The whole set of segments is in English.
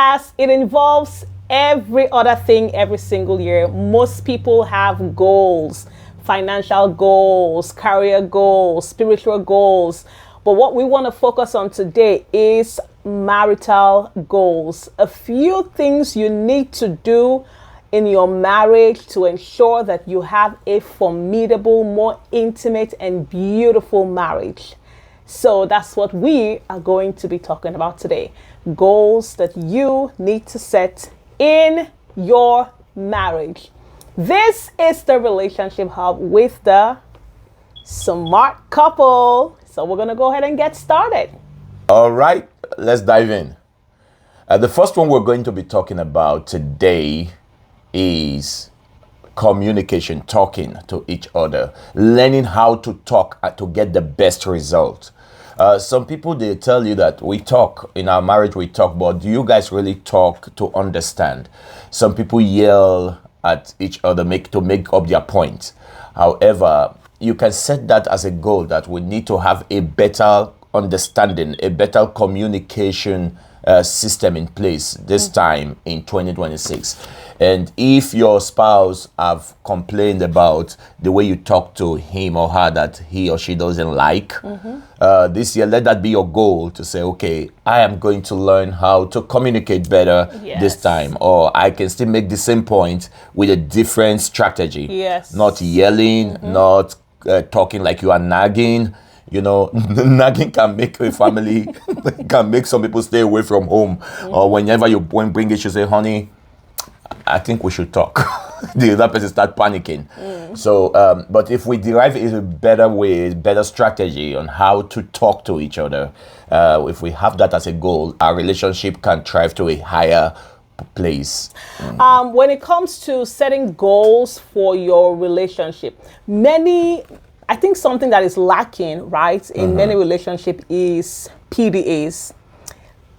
as it involves every other thing every single year. Most people have goals, financial goals, career goals, spiritual goals. But what we want to focus on today is marital goals. A few things you need to do in your marriage to ensure that you have a formidable, more intimate and beautiful marriage. So that's what we are going to be talking about today. Goals that you need to set in your marriage. This is the Relationship Hub with the smart couple. So we're going to go ahead and get started. All right, let's dive in. The first one we're going to be talking about today is communication, talking to each other, learning how to talk to get the best result. Some people, they tell you that we talk in our marriage, we talk, but do you guys really talk to understand? Some people yell at each other to make up their point. However, you can set that as a goal that we need to have a better understanding, a better communication system in place this time in 2026. And if your spouse have complained about the way you talk to him or her that he or she doesn't like, this year, let that be your goal to say, okay, I am going to learn how to communicate better this time, or I can still make the same point with a different strategy. Yes. Not yelling, not talking like you are nagging. You know, nagging can make a family, can make some people stay away from home. Or whenever you bring it, you say, honey, I think we should talk. The other person start panicking. So, but if we derive a better way, better strategy on how to talk to each other, if we have that as a goal, our relationship can thrive to a higher place. When it comes to setting goals for your relationship, I think something that is lacking, right, in many relationships is PDAs.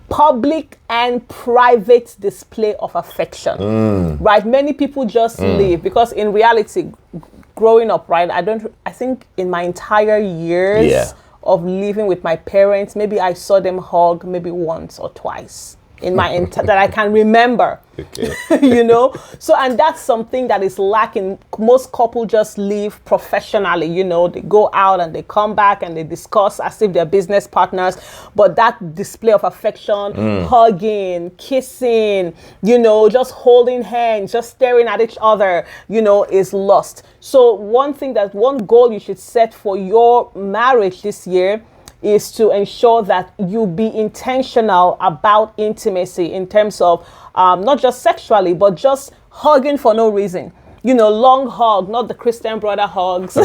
Public and private display of affection, right? Many people just live because in reality, growing up, right? I think in my entire years of living with my parents, maybe I saw them hug maybe once or twice in my that I can remember. Okay. You know, so and that's something that is lacking. Most couples just live professionally, you know, they go out and they come back and they discuss as if they're business partners, but that display of affection, hugging, kissing, you know, just holding hands, just staring at each other, you know, is lost. So one goal you should set for your marriage this year is to ensure that you be intentional about intimacy in terms of not just sexually, but just hugging for no reason. You know, long hug, not the Christian brother hugs,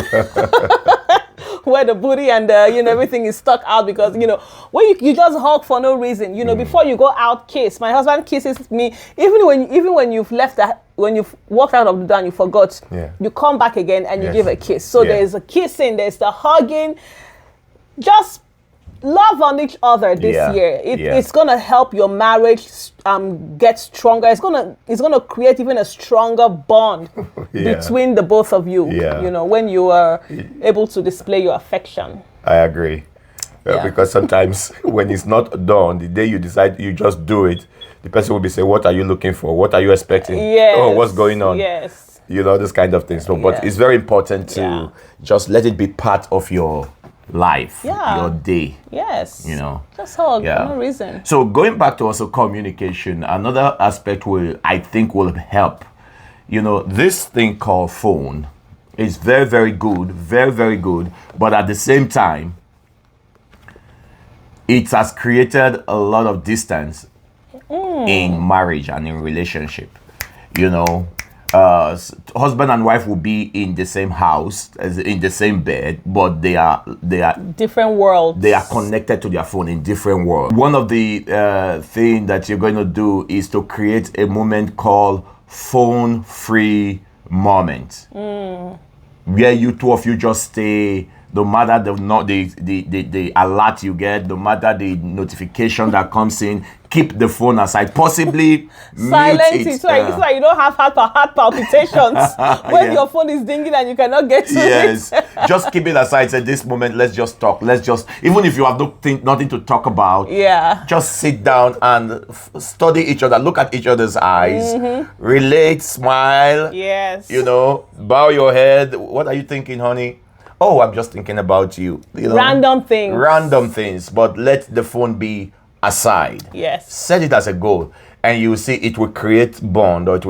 where the booty and everything is stuck out because, you know, when you just hug for no reason, you know, before you go out, kiss. My husband kisses me, even when you've left that, when you've walked out of the door and you forgot, you come back again and you give a kiss. So there's a kissing, there's the hugging. Just love on each other this year. It's gonna help your marriage get stronger. It's gonna create even a stronger bond between the both of you. You know, when you are able to display your affection. I agree. Because sometimes when it's not done, the day you decide you just do it, the person will be saying, "What are you looking for? What are you expecting? Oh, what's going on?" Yes. You know, this kind of thing. So, but it's very important to just let it be part of your life, your day. Yes. You know. Just hug for no reason. So going back to also communication, another aspect I think will help. You know, this thing called phone is very, very good, very, very good. But at the same time, it has created a lot of distance in marriage and in relationship. You know, husband and wife will be in the same house, in the same bed, but they are different worlds. They are connected to their phone in different worlds. One of the things that you're going to do is to create a moment called phone-free moment, where you two of you just stay no matter the alert you get, no matter the notification that comes in, keep the phone aside. Possibly Silence mute it so that you don't have heart palpitations when your phone is dinging and you cannot get to Yes, it. just keep it aside. Say, this moment, let's just talk. Let's just, even if you have nothing to talk about, just sit down and study each other. Look at each other's eyes, relate, smile. Yes. Bow your head. What are you thinking, honey? Oh, I'm just thinking about you. Random things. But let the phone be aside. Yes. Set it as a goal, and you will see it will create bond, or it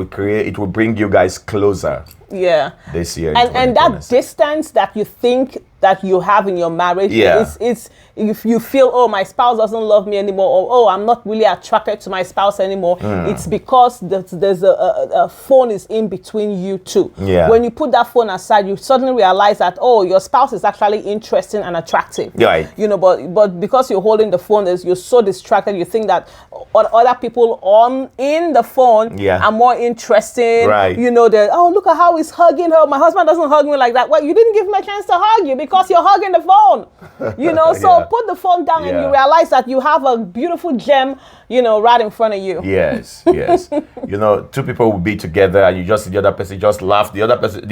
will bring you guys closer. Yeah. This year. And that distance that you think that you have in your marriage is if you feel, oh, my spouse doesn't love me anymore, or oh, I'm not really attracted to my spouse anymore, it's because there's a phone is in between you two. Yeah. When you put that phone aside, you suddenly realize that, oh, your spouse is actually interesting and attractive. Right. But because you're holding the phone, you're so distracted, you think that other people in the phone are more interesting. Right. Oh, look at how he's hugging her. My husband doesn't hug me like that. Well, you didn't give him a chance to hug you because you're hugging the phone. So put the phone down and you realize that you have a beautiful gem, right in front of you. Yes. Two people will be together and you just see the other person just laugh. The other person,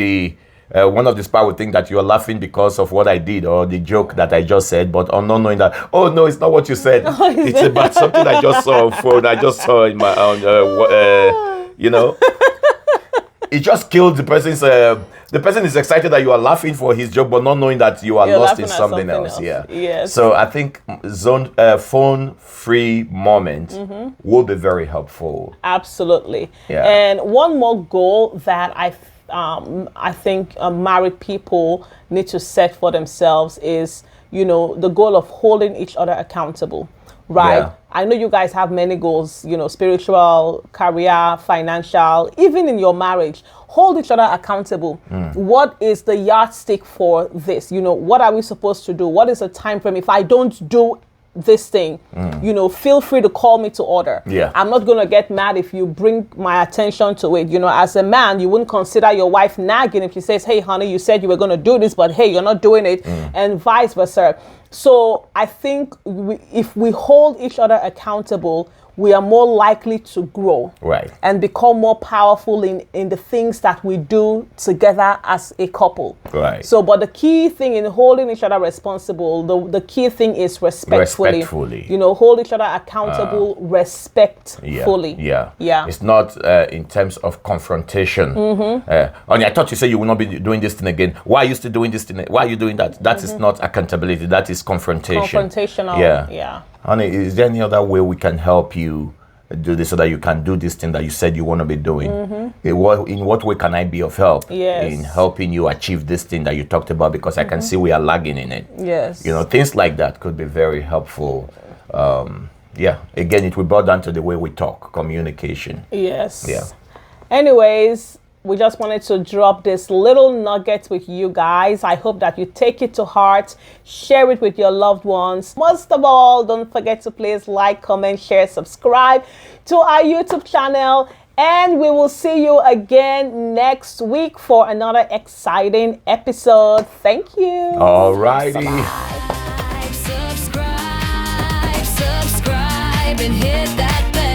one of the spouse would think that you're laughing because of what I did or the joke that I just said, but on not knowing that, oh no, it's not what you said. It's about something I just saw on phone. I just saw in my it just killed the person's. The person is excited that you are laughing for his joke, but not knowing that you are lost in something else. Yeah. Yes. So I think phone-free moment will be very helpful. Absolutely. Yeah. And one more goal that I think married people need to set for themselves is, the goal of holding each other accountable. Right. Yeah. I know you guys have many goals, spiritual, career, financial, even in your marriage. Hold each other accountable. What is the yardstick for this? What are we supposed to do? What is the time frame? If I don't do this thing, feel free to call me to order. Yeah. I'm not going to get mad if you bring my attention to it. As a man, you wouldn't consider your wife nagging if she says, hey, honey, you said you were going to do this, but hey, you're not doing it, and vice versa. So I think if we hold each other accountable, we are more likely to grow, right, and become more powerful in the things that we do together as a couple. Right. So, but the key thing in holding each other responsible, the key thing is respectfully. Hold each other accountable respectfully. Yeah. It's not in terms of confrontation. I thought you said you will not be doing this thing again. Why are you still doing this thing? Why are you doing that? That is not accountability. That is confrontation. Confrontational. Yeah. Honey, is there any other way we can help you do this so that you can do this thing that you said you want to be doing? In what way can I be of help in helping you achieve this thing that you talked about? Because I can see we are lagging in it. Yes. Things like that could be very helpful. Again, it will boil down to the way we talk, communication. Yes. Yeah. Anyways, we just wanted to drop this little nugget with you guys. I hope that you take it to heart, share it with your loved ones. Most of all, don't forget to please like, comment, share, subscribe to our YouTube channel. And we will see you again next week for another exciting episode. Thank you. All righty. Subscribe and hit that bell.